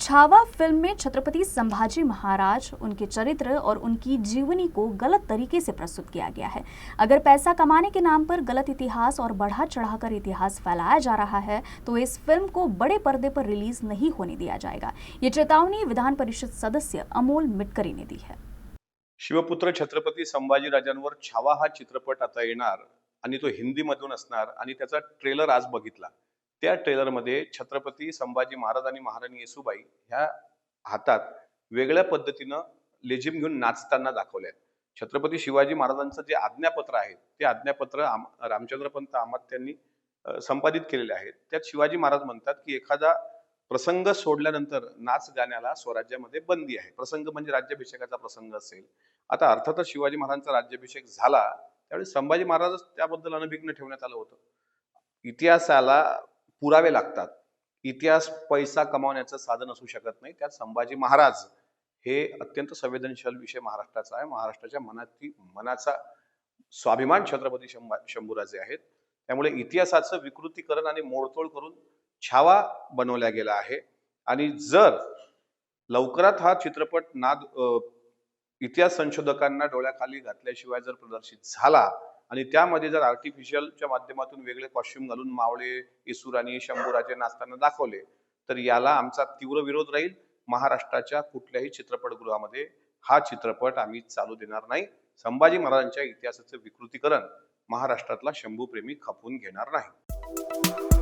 Chhava film में छत्रपति संभाजी महाराज, उनके चरित्र और उनकी जीवनी को गलत तरीके से प्रस्तुत किया गया है। अगर पैसा कमाने के नाम पर गलत इतिहास और बढ़ा चढ़ाकर इतिहास फैलाया जा रहा है तो इस फिल्म को बड़े पर्दे पर रिलीज नहीं होने दिया जाएगा। ये चेतावनी विधान परिषद सदस्य अमोल मिटकरी ने दी है। शिवपुत्र छत्रपती संभाजीराजांवर छावा हा चित्रपट आता येणार आणि तो हिंदीमधून असणार आणि त्याचा ट्रेलर आज बघितला। त्या ट्रेलरमध्ये छत्रपती संभाजी महाराज आणि महाराणी येसूबाई ह्या हातात वेगळ्या पद्धतीनं लेझिम घेऊन नाचताना दाखवले आहेत। छत्रपती शिवाजी महाराजांचं जे आज्ञापत्र आहे ते आज्ञापत्र रामचंद्र पंत अमात्यांनी त्यांनी संपादित केलेले आहे। त्यात शिवाजी महाराज म्हणतात की एखादा प्रसंग सोडल्यानंतर नाच गाण्याला स्वराज्यामध्ये बंदी आहे। प्रसंग म्हणजे राज्याभिषेकाचा प्रसंग असेल। आता अर्थातच शिवाजी महाराजांचा राज्याभिषेक झाला त्यावेळी संभाजी महाराजच त्याबद्दल अनभिज्ञ ठेवण्यात आलं होतं। इतिहासाला पुरावे लागतात। इतिहास पैसा कमावण्याचं साधन असू शकत नाही। त्यात संभाजी महाराज हे अत्यंत संवेदनशील विषय महाराष्ट्राचा आहे। महाराष्ट्राच्या मनाचा स्वाभिमान छत्रपती शंभूराजे आहेत। त्यामुळे इतिहासाचं विकृतीकरण आणि मोडतोड करून छावा बनवला गेला आहे। आणि जर लवकरात हा चित्रपट इतिहास संशोधकांना डोळ्याखाली घातल्याशिवाय जर प्रदर्शित झाला आणि त्यामध्ये जर आर्टिफिशियलच्या माध्यमातून वेगळे कॉस्ट्युम घालून मावळे, येसुराणी, शंभूराजे नाचताना दाखवले तर याला आमचा तीव्र विरोध राहील। महाराष्ट्राच्या कुठल्याही चित्रपटगृहामध्ये हा चित्रपट आम्ही चालू देणार नाही। संभाजी महाराजांच्या इतिहासाचे विकृतीकरण महाराष्ट्रातला शंभूप्रेमी खपवून घेणार नाही।